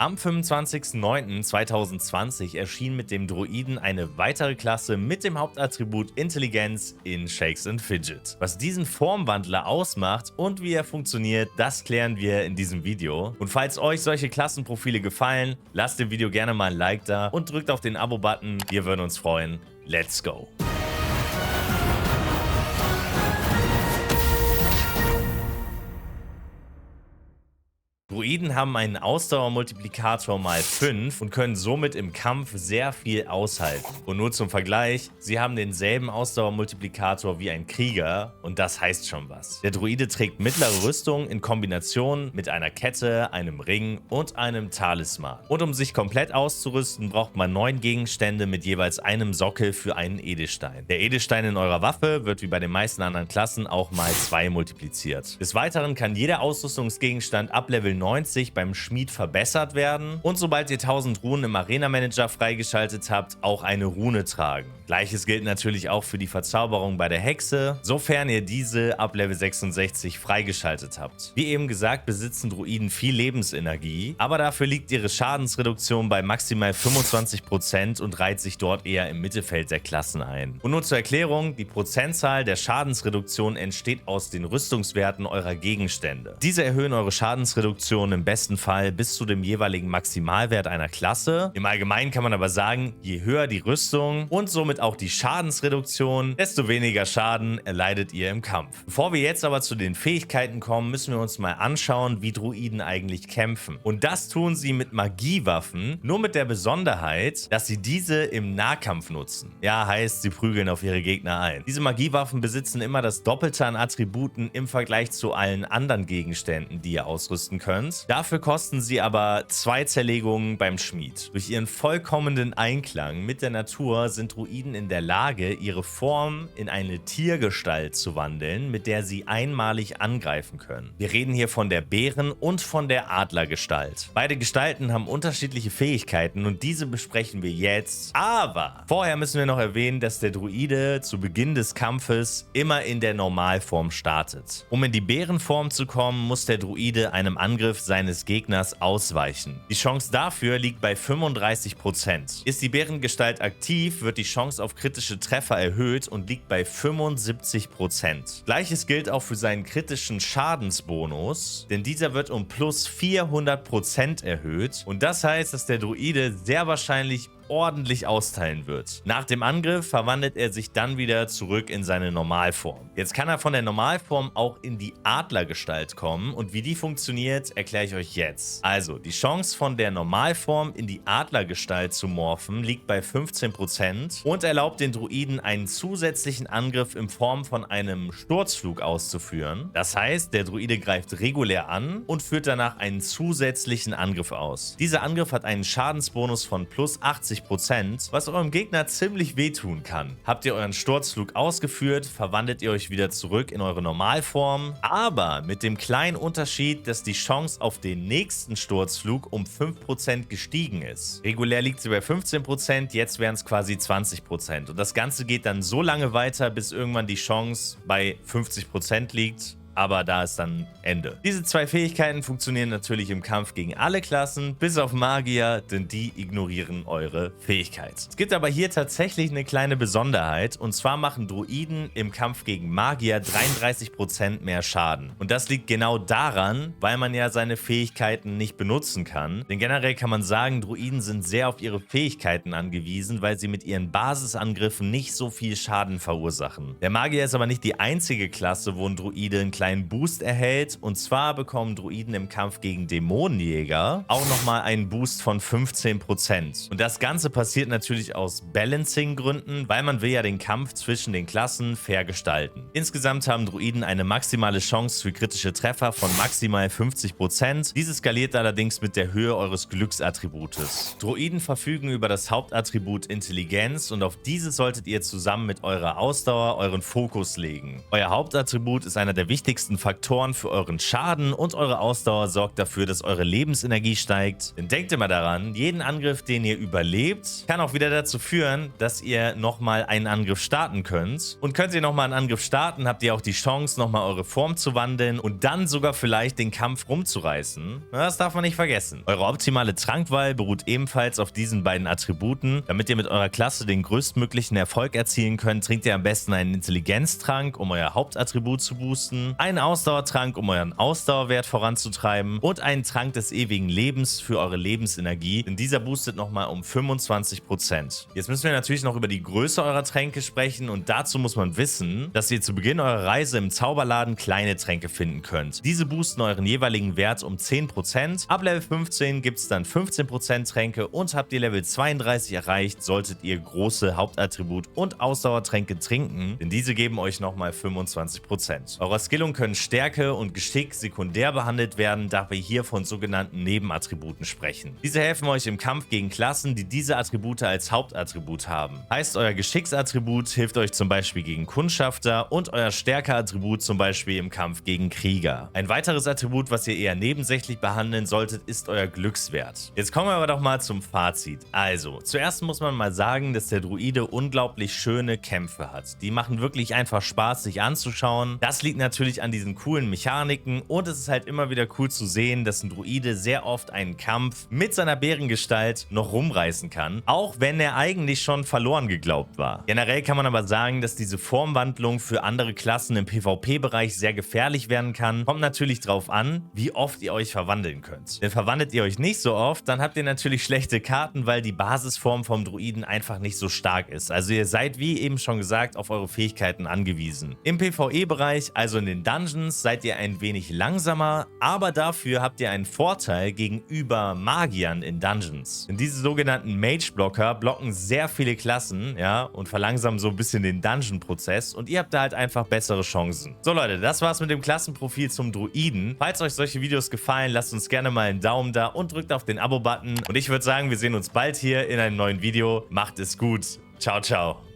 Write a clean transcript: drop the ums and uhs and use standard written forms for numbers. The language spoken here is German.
Am 25.09.2020 erschien mit dem Druiden eine weitere Klasse mit dem Hauptattribut Intelligenz in Shakes and Fidget. Was diesen Formwandler ausmacht und wie er funktioniert, das klären wir in diesem Video. Und falls euch solche Klassenprofile gefallen, lasst dem Video gerne mal ein Like da und drückt auf den Abo-Button. Wir würden uns freuen. Let's go! Druiden haben einen Ausdauermultiplikator mal 5 und können somit im Kampf sehr viel aushalten. Und nur zum Vergleich, sie haben denselben Ausdauermultiplikator wie ein Krieger und das heißt schon was. Der Druide trägt mittlere Rüstung in Kombination mit einer Kette, einem Ring und einem Talisman. Und um sich komplett auszurüsten, braucht man 9 Gegenstände mit jeweils einem Sockel für einen Edelstein. Der Edelstein in eurer Waffe wird wie bei den meisten anderen Klassen auch mal 2 multipliziert. Des Weiteren kann jeder Ausrüstungsgegenstand ab Level 90 beim Schmied verbessert werden und sobald ihr 1000 Runen im Arena Manager freigeschaltet habt, auch eine Rune tragen. Gleiches gilt natürlich auch für die Verzauberung bei der Hexe, sofern ihr diese ab Level 66 freigeschaltet habt. Wie eben gesagt, besitzen Druiden viel Lebensenergie, aber dafür liegt ihre Schadensreduktion bei maximal 25% und reiht sich dort eher im Mittelfeld der Klassen ein. Und nur zur Erklärung, die Prozentzahl der Schadensreduktion entsteht aus den Rüstungswerten eurer Gegenstände. Diese erhöhen eure Schadensreduktion im besten Fall bis zu dem jeweiligen Maximalwert einer Klasse. Im Allgemeinen kann man aber sagen, je höher die Rüstung und somit auch die Schadensreduktion, desto weniger Schaden erleidet ihr im Kampf. Bevor wir jetzt aber zu den Fähigkeiten kommen, müssen wir uns mal anschauen, wie Druiden eigentlich kämpfen. Und das tun sie mit Magiewaffen, nur mit der Besonderheit, dass sie diese im Nahkampf nutzen. Ja, heißt, sie prügeln auf ihre Gegner ein. Diese Magiewaffen besitzen immer das Doppelte an Attributen im Vergleich zu allen anderen Gegenständen, die ihr ausrüsten könnt. Dafür kosten sie aber 2 Zerlegungen beim Schmied. Durch ihren vollkommenen Einklang mit der Natur sind Druiden in der Lage, ihre Form in eine Tiergestalt zu wandeln, mit der sie einmalig angreifen können. Wir reden hier von der Bären- und von der Adlergestalt. Beide Gestalten haben unterschiedliche Fähigkeiten und diese besprechen wir jetzt. Aber vorher müssen wir noch erwähnen, dass der Druide zu Beginn des Kampfes immer in der Normalform startet. Um in die Bärenform zu kommen, muss der Druide einem Angriff seines Gegners ausweichen. Die Chance dafür liegt bei 35%. Ist die Bärengestalt aktiv, wird die Chance auf kritische Treffer erhöht und liegt bei 75%. Gleiches gilt auch für seinen kritischen Schadensbonus, denn dieser wird um plus 400% erhöht und das heißt, dass der Druide sehr wahrscheinlich ordentlich austeilen wird. Nach dem Angriff verwandelt er sich dann wieder zurück in seine Normalform. Jetzt kann er von der Normalform auch in die Adlergestalt kommen und wie die funktioniert, erkläre ich euch jetzt. Also, die Chance von der Normalform in die Adlergestalt zu morphen liegt bei 15% und erlaubt den Druiden einen zusätzlichen Angriff in Form von einem Sturzflug auszuführen. Das heißt, der Druide greift regulär an und führt danach einen zusätzlichen Angriff aus. Dieser Angriff hat einen Schadensbonus von plus 80%, was eurem Gegner ziemlich wehtun kann. Habt ihr euren Sturzflug ausgeführt, verwandelt ihr euch wieder zurück in eure Normalform, aber mit dem kleinen Unterschied, dass die Chance auf den nächsten Sturzflug um 5% gestiegen ist. Regulär liegt sie bei 15%, jetzt wären es quasi 20%. Und das Ganze geht dann so lange weiter, bis irgendwann die Chance bei 50% liegt. Aber da ist dann Ende. Diese 2 Fähigkeiten funktionieren natürlich im Kampf gegen alle Klassen, bis auf Magier, denn die ignorieren eure Fähigkeit. Es gibt aber hier tatsächlich eine kleine Besonderheit, und zwar machen Druiden im Kampf gegen Magier 33% mehr Schaden. Und das liegt genau daran, weil man ja seine Fähigkeiten nicht benutzen kann. Denn generell kann man sagen, Druiden sind sehr auf ihre Fähigkeiten angewiesen, weil sie mit ihren Basisangriffen nicht so viel Schaden verursachen. Der Magier ist aber nicht die einzige Klasse, wo ein Druide einen kleinen Boost erhält, und zwar bekommen Druiden im Kampf gegen Dämonenjäger auch nochmal einen Boost von 15%. Und das Ganze passiert natürlich aus Balancing-Gründen, weil man will ja den Kampf zwischen den Klassen fair gestalten. Insgesamt haben Druiden eine maximale Chance für kritische Treffer von maximal 50%. Diese skaliert allerdings mit der Höhe eures Glücksattributes. Druiden verfügen über das Hauptattribut Intelligenz und auf dieses solltet ihr zusammen mit eurer Ausdauer euren Fokus legen. Euer Hauptattribut ist einer der wichtigsten wichtigsten Faktoren für euren Schaden und eure Ausdauer sorgt dafür, dass eure Lebensenergie steigt. Denn denkt immer daran, jeden Angriff, den ihr überlebt, kann auch wieder dazu führen, dass ihr nochmal einen Angriff starten könnt. Und könnt ihr nochmal einen Angriff starten, habt ihr auch die Chance, nochmal eure Form zu wandeln und dann sogar vielleicht den Kampf rumzureißen. Das darf man nicht vergessen. Eure optimale Trankwahl beruht ebenfalls auf diesen beiden Attributen. Damit ihr mit eurer Klasse den größtmöglichen Erfolg erzielen könnt, trinkt ihr am besten einen Intelligenztrank, um euer Hauptattribut zu boosten, einen Ausdauertrank, um euren Ausdauerwert voranzutreiben und einen Trank des ewigen Lebens für eure Lebensenergie, denn dieser boostet nochmal um 25%. Jetzt müssen wir natürlich noch über die Größe eurer Tränke sprechen und dazu muss man wissen, dass ihr zu Beginn eurer Reise im Zauberladen kleine Tränke finden könnt. Diese boosten euren jeweiligen Wert um 10%. Ab Level 15 gibt es dann 15% Tränke und habt ihr Level 32 erreicht, solltet ihr große Hauptattribut und Ausdauertränke trinken, denn diese geben euch nochmal 25%. Eure Skillungen können Stärke und Geschick sekundär behandelt werden, da wir hier von sogenannten Nebenattributen sprechen. Diese helfen euch im Kampf gegen Klassen, die diese Attribute als Hauptattribut haben. Heißt, euer Geschicksattribut hilft euch zum Beispiel gegen Kundschafter und euer Stärkeattribut zum Beispiel im Kampf gegen Krieger. Ein weiteres Attribut, was ihr eher nebensächlich behandeln solltet, ist euer Glückswert. Jetzt kommen wir aber doch mal zum Fazit. Also, zuerst muss man mal sagen, dass der Druide unglaublich schöne Kämpfe hat. Die machen wirklich einfach Spaß, sich anzuschauen. Das liegt natürlich an diesen coolen Mechaniken und es ist halt immer wieder cool zu sehen, dass ein Druide sehr oft einen Kampf mit seiner Bärengestalt noch rumreißen kann, auch wenn er eigentlich schon verloren geglaubt war. Generell kann man aber sagen, dass diese Formwandlung für andere Klassen im PvP-Bereich sehr gefährlich werden kann. Kommt natürlich drauf an, wie oft ihr euch verwandeln könnt. Denn verwandelt ihr euch nicht so oft, dann habt ihr natürlich schlechte Karten, weil die Basisform vom Druiden einfach nicht so stark ist. Also ihr seid, wie eben schon gesagt, auf eure Fähigkeiten angewiesen. Im PvE-Bereich, also in den Dungeons, seid ihr ein wenig langsamer, aber dafür habt ihr einen Vorteil gegenüber Magiern in Dungeons. Denn diese sogenannten Mage-Blocker blocken sehr viele Klassen, ja, und verlangsamen so ein bisschen den Dungeon-Prozess und ihr habt da halt einfach bessere Chancen. So Leute, das war's mit dem Klassenprofil zum Druiden. Falls euch solche Videos gefallen, lasst uns gerne mal einen Daumen da und drückt auf den Abo-Button. Und ich würde sagen, wir sehen uns bald hier in einem neuen Video. Macht es gut. Ciao, ciao.